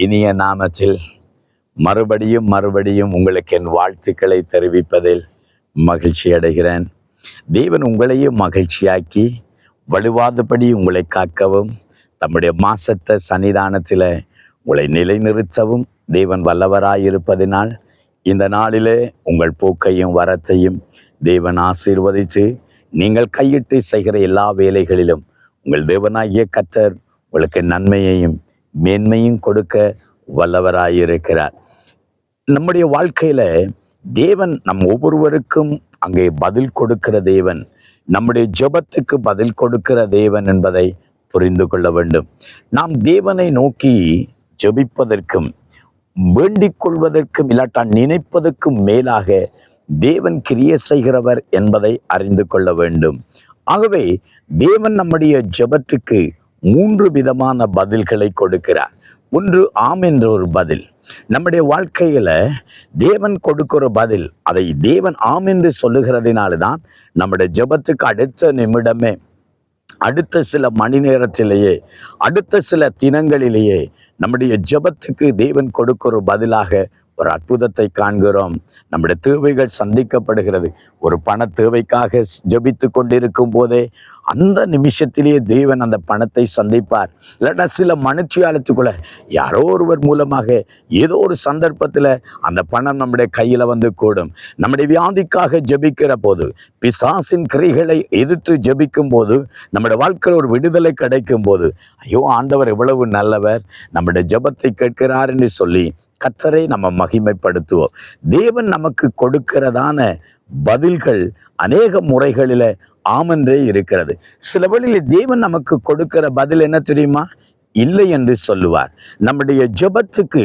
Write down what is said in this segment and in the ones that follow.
இனிய நாமத்தில் மறுபடியும் உங்களுக்கு என் வாழ்த்துக்களை தெரிவிப்பதில் மகிழ்ச்சி அடைகிறேன். தேவன் உங்களையும் மகிழ்ச்சியாக்கி வலுவாதபடி உங்களை காக்கவும் தம்முடைய மாசற்ற சன்னிதானத்தில் உங்களை நிலைநிறுத்தவும் தேவன் வல்லவராயிருப்பதினால் இந்த நாளிலே உங்கள் போக்கையும் வரத்தையும் தேவன் ஆசீர்வதித்து நீங்கள் கையிட்டு செய்கிற எல்லா வேலைகளிலும் உங்கள் தேவனாகிய கர்த்தர் உங்களுக்கு நன்மையையும் மேன்மையும் கொடுக்க வல்லவராயிருக்கிறார். நம்முடைய வாழ்க்கையில தேவன் நம் ஒவ்வொருவருக்கும் அங்கே பதில் கொடுக்கிற தேவன், நம்முடைய ஜெபத்துக்கு பதில் கொடுக்கிற தேவன் என்பதை புரிந்து கொள்ள வேண்டும். நாம் தேவனை நோக்கி ஜெபிப்பதற்கும் வேண்டிக் கொள்வதற்கும் இல்லாட்டால் நினைப்பதற்கும் மேலாக தேவன் கிரியை செய்கிறவர் என்பதை அறிந்து கொள்ள வேண்டும். ஆகவே தேவன் நம்முடைய ஜெபத்துக்கு 3 விதமான பதில்களை கொடுக்கிறார். ஒன்று ஆம் என்ற ஒரு பதில். நம்முடைய வாழ்க்கையில தேவன் கொடுக்கிற பதில், அதை தேவன் ஆம் என்று சொல்லுகிறதுனால்தான் நம்முடைய ஜெபத்துக்கு அடுத்த நிமிடமே, அடுத்த சில மணி நேரத்திலேயே, அடுத்த சில தினங்களிலேயே நம்முடைய ஜெபத்துக்கு தேவன் கொடுக்கிற பதிலாக ஒரு அற்புதத்தை காண்கிறோம். நம்முடைய தேவைகள் சந்திக்கப்படுகிறது. ஒரு பண தேவைக்காக ஜெபித்து கொண்டிருக்கும் போதே அந்த நிமிஷத்திலேயே தேவன் அந்த பணத்தை சந்திப்பார். இல்லைன்னா சில மனுச்சியாலத்துக்குள்ள யாரோ ஒருவர் மூலமாக ஏதோ ஒரு சந்தர்ப்பத்தில் அந்த பணம் நம்முடைய கையில் வந்து கூடும். நம்முடைய வியாதிக்காக ஜெபிக்கிற போது, பிசாசின் கிரைகளை எதிர்த்து ஜெபிக்கும் போது, நம்முடைய வாழ்க்கையில் ஒரு விடுதலை கிடைக்கும் போது, ஐயோ ஆண்டவர் எவ்வளவு நல்லவர், நம்முடைய ஜெபத்தை கேட்கிறார் என்று சொல்லி கர்த்தரை நம்ம மகிமைப்படுத்துவோம். தேவன் நமக்கு கொடுக்கிறதான பதில்கள் அநேக முறைகளில ஆமென்றே இருக்கிறது. சில வேளையில் தேவன் நமக்கு கொடுக்கிற பதில் என்ன தெரியுமா? இல்லை என்று சொல்லுவார். நம்முடைய ஜெபத்துக்கு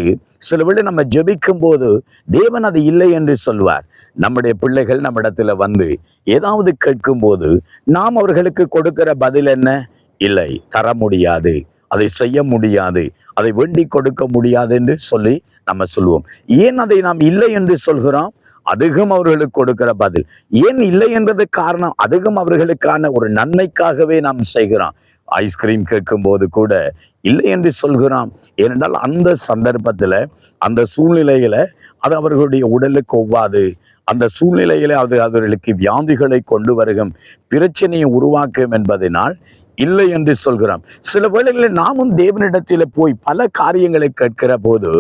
சில வேளை நம்ம ஜெபிக்கும் போது தேவன் அது இல்லை என்று சொல்வார். நம்முடைய பிள்ளைகள் நம்மிடத்துல வந்து ஏதாவது கேட்கும் போது நாம் அவர்களுக்கு கொடுக்கிற பதில் என்ன? இல்லை, தர முடியாது, அதை செய்ய முடியாது, அதை வேண்டி கொடுக்க முடியாது என்று சொல்லி நம்ம சொல்லுவோம். ஏன் அதை நாம் இல்லை என்று சொல்கிறோம்? அதுவும் அவர்களுக்கு கொடுக்கிற பதில். ஏன் இல்லை என்றது காரணம், அதுவும் அவர்களுக்கான ஒரு நன்மைக்காகவே நாம் செய்கிறோம். ஐஸ்கிரீம் கேட்கும் போது கூட இல்லை என்று சொல்கிறோம். ஏனென்றால் அந்த சந்தர்ப்பத்தில், அந்த சூழ்நிலையில அது அவர்களுடைய உடலுக்கு ஒவ்வாது. அந்த சூழ்நிலையில அது அவர்களுக்கு வியாதிகளை கொண்டு வருகும், பிரச்சனையை உருவாக்கும் என்பதனால் இல்லை என்று சொல்கிறோம். சில வேளைகளில் நாமும் தேவனிடத்தில் போய் பல காரியங்களை கேட்கிற போது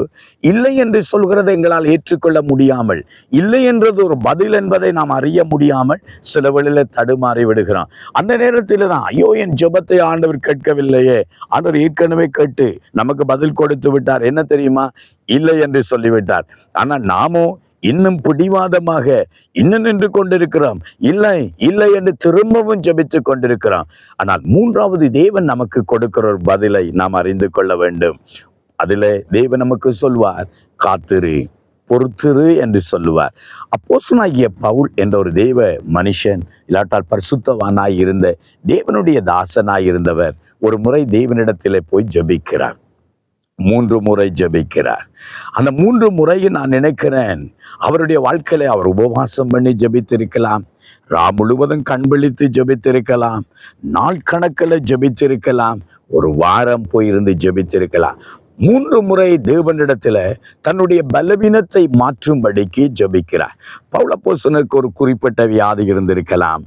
இல்லை என்று சொல்கிறதை எங்களால் ஏற்றுக்கொள்ள முடியாமல், இல்லை என்றது ஒரு பதில் என்பதை நாம் அறிய முடியாமல் சில வேளையில தடுமாறி விடுகிறோம். அந்த நேரத்தில் தான் ஐயோ என் ஜெபத்தை ஆண்டவர் கேட்கவில்லையே, ஆண்டவர் ஏற்கனவே கேட்டு நமக்கு பதில் கொடுத்து விட்டார், என்ன தெரியுமா? இல்லை என்று சொல்லிவிட்டார். ஆனால் நாமோ இன்னும் பிடிவாதமாக இன்னும் நின்று கொண்டிருக்கிறோம். இல்லை இல்லை என்று திரும்பவும் ஜெபித்து கொண்டிருக்கிறோம். ஆனால் 3வது தேவன் நமக்கு கொடுக்கிற ஒரு பதிலை நாம் அறிந்து கொள்ள வேண்டும். அதில் தேவன் நமக்கு சொல்வார், காத்திரு, பொறுத்திரு என்று சொல்லுவார். அப்போஸ்தலனாகிய பவுல் என்ற ஒரு தேவ மனுஷன், இல்லாட்டால் பரிசுத்தவானாய் இருந்த தேவனுடைய தாசனாய் இருந்தவர், ஒரு முறை தேவனிடத்திலே போய் ஜெபிக்கிறார். 3 முறை ஜெபிக்கிறார். அந்த 3 முறையும் நான் நினைக்கிறேன் அவருடைய வாழ்க்கையில அவர் உபவாசம் பண்ணி ஜெபித்திருக்கலாம், முழுவதும் கண் விழித்து ஜெபித்திருக்கலாம், நாள் கணக்கில் ஜெபித்திருக்கலாம், ஒரு வாரம் போயிருந்து ஜெபித்திருக்கலாம். 3 முறை தேவனிடத்துல தன்னுடைய பலவீனத்தை மாற்றும்படிக்கு ஜெபிக்கிறார். பவுல் அப்போஸ்தலனுக்கு ஒரு குறிப்பிட்ட வியாதி இருந்திருக்கலாம்,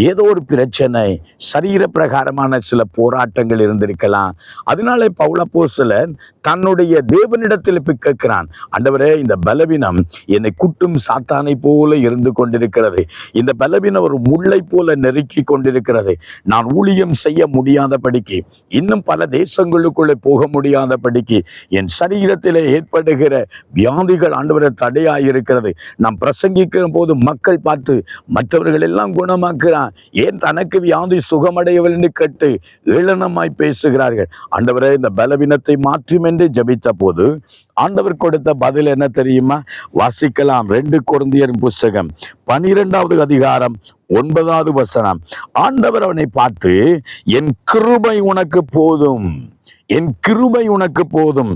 ஏதோ ஒரு பிரச்சனை, சரீர பிரகாரமான சில போராட்டங்கள் இருந்திருக்கலாம். அதனால பவுல் அப்போஸ்தலன் தன்னுடைய தேவனிடத்தில் போய் கேட்கிறான், ஆண்டவரே இந்த பலவீனம் என்னை குட்டும் சாத்தானை போல இருந்து கொண்டிருக்கிறது, இந்த பலவீனம் ஒரு முள்ளை போல நெருக்கி கொண்டிருக்கிறது, நான் ஊழியம் செய்ய முடியாதபடிக்கு, இன்னும் பல தேசங்களுக்குள்ளே போக முடியாதபடிக்கு, என் சரீரத்திலே ஏற்படுகிற வியாதிகள் ஆண்டவரே தடையாயிருக்கிறது. நாம் பிரசங்கிக்கிற போது மக்கள் பார்த்து மற்றவர்கள் எல்லாம் குணமாக்குறான், ஏன் தனக்கு வியாதி சுகமடையவில்லை என்று கேட்டு ஏளனமாய் பேசுகிறார்கள். ஆண்டவரே இந்த பலவீனத்தை மாற்றும் என்று ஜெபித்த போது ஆண்டவர் கொடுத்த பதில் என்ன தெரியுமா? வாசிக்கலாம். 2 கொரிந்தியர் புஸ்தகம் 12வது அதிகாரம் 9வது வசனம். ஆண்டவர் அவனை பார்த்து, என் கிருபை உனக்கு போதும், என் கிருபை உனக்கு போதும்,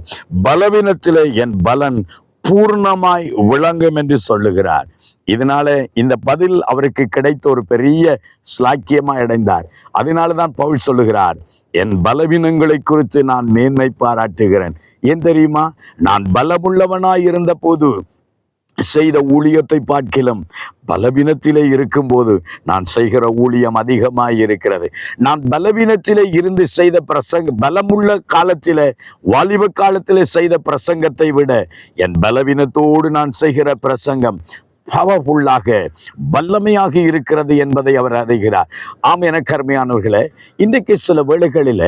பலவீனத்திலே என் பலன் பூர்ணமாய் விளங்கும் என்று சொல்லுகிறார். இதனால இந்த பதில் அவருக்கு கிடைத்த ஒரு பெரிய ஸ்லாக்கியமா அடைந்தார். அதனாலதான் பவுல் சொல்லுகிறார், என் பலவீனங்களை குறித்து நான் மேன்மை பாராட்டுகிறேன். ஏன் தெரியுமா? நான் பலமுள்ளவனாய் இருந்த போது செய்த ஊழியத்தை பார்க்கிலும் பலவீனத்திலே இருக்கும்போது நான் செய்கிற ஊழியம் அதிகமாய் இருக்கிறது. நான் பலவீனத்திலே இருந்து செய்த பலமுள்ள காலத்திலே, வாலிப காலத்திலே செய்த பிரசங்கத்தை விட என் பலவீனத்தோடு நான் செய்கிற பிரசங்கம் பவர்ஃபுல்லாக, வல்லமையாக இருக்கிறது என்பதை அவர் அறிகிறார். ஆம், எனக்கு அருமையானவர்களே, இன்றைக்கு சில வேளைகளில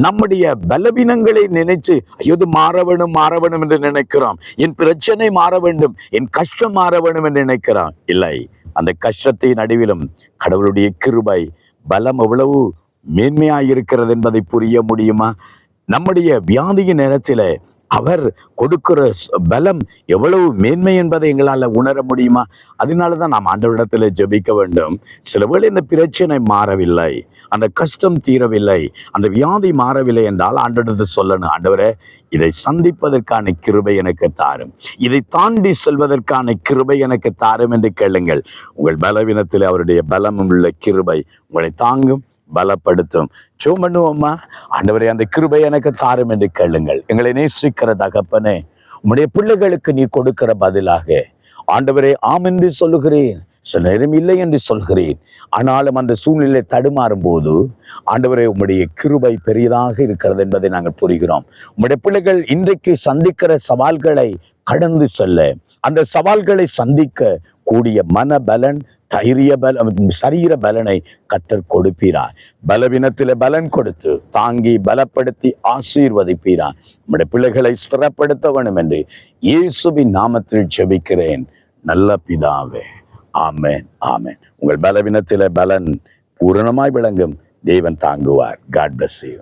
நம்முடைய பலவீனங்களை நினைச்சு ஐயோ மாற வேணும் என்று நினைக்கிறோம். என் பிரச்சனை மாற வேண்டும், என் கஷ்டம் மாற வேண்டும் என்று நினைக்கிறோம். இல்லை, அந்த கஷ்டத்தின் நடுவிலும் கடவுளுடைய கிருபை, பலம் எவ்வளவு மேன்மையாய் இருக்கிறது என்பதை புரிய முடியுமா? நம்முடைய வியாதியின் நேரத்திலே அவர் கொடுக்கிற பலம் எவ்வளவு மேன்மை என்பதை எங்களால் உணர முடியுமா? அதனாலதான் நாம் ஆண்டவரிடத்தில் ஜெபிக்க வேண்டும். சில வேளை இந்த பிரச்சனை மாறவில்லை, அந்த கஷ்டம் தீரவில்லை, அந்த வியாதி மாறவில்லை என்றால் ஆண்டவரிடத்தில் சொல்லணும், ஆண்டவரே இதை சந்திப்பதற்கான கிருபை எனக்கு தாரும், இதை தாண்டி செல்வதற்கான கிருபை எனக்கு தாரும் என்று கேளுங்கள். உங்கள் பலவீனத்தில் அவருடைய பலமும் உள்ள கிருபை உங்களை தாங்கும், பலப்படுத்தும். ஜெபம் பண்ணுவோமா? ஆண்டவரே அந்த கிருபை எனக்கு தாரும் என்று கேளுங்கள். எங்களை நேசிக்கிற தகப்பனே, உம்முடைய பிள்ளைகளுக்கு நீ கொடுக்கிற பதிலாக ஆண்டவரே ஆம் என்று சொல்லுகிறேன், சில நேரம் இல்லை என்று சொல்கிறேன். ஆனாலும் அந்த சூழ்நிலை தடுமாறும் போது ஆண்டவரே உம்முடைய கிருபை பெரியதாக இருக்கிறது என்பதை நாங்கள் புரிகிறோம். உம்முடைய பிள்ளைகள் இன்றைக்கு சந்திக்கிற சவால்களை கடந்து செல்ல, அந்த சவால்களை சந்திக்க கூடிய மனபலன், தைரிய பலம், சரீர பலனை கர்த்தர் கொடுப்பீரார். பலவீனத்திலே பலன் கொடுத்து தாங்கி பலப்படுத்தி ஆசீர்வதிப்பீரார். நம்முடைய பிள்ளைகளை ஸ்திரப்படுத்த வேண்டும் என்று இயேசுவின் நாமத்தில் ஜெபிக்கிறேன் நல்ல பிதாவே. ஆமென், ஆமென். உங்கள் பலவீனத்திலே பலன் பூரணமாய் விளங்கும். தேவன் தாங்குவார். God bless you.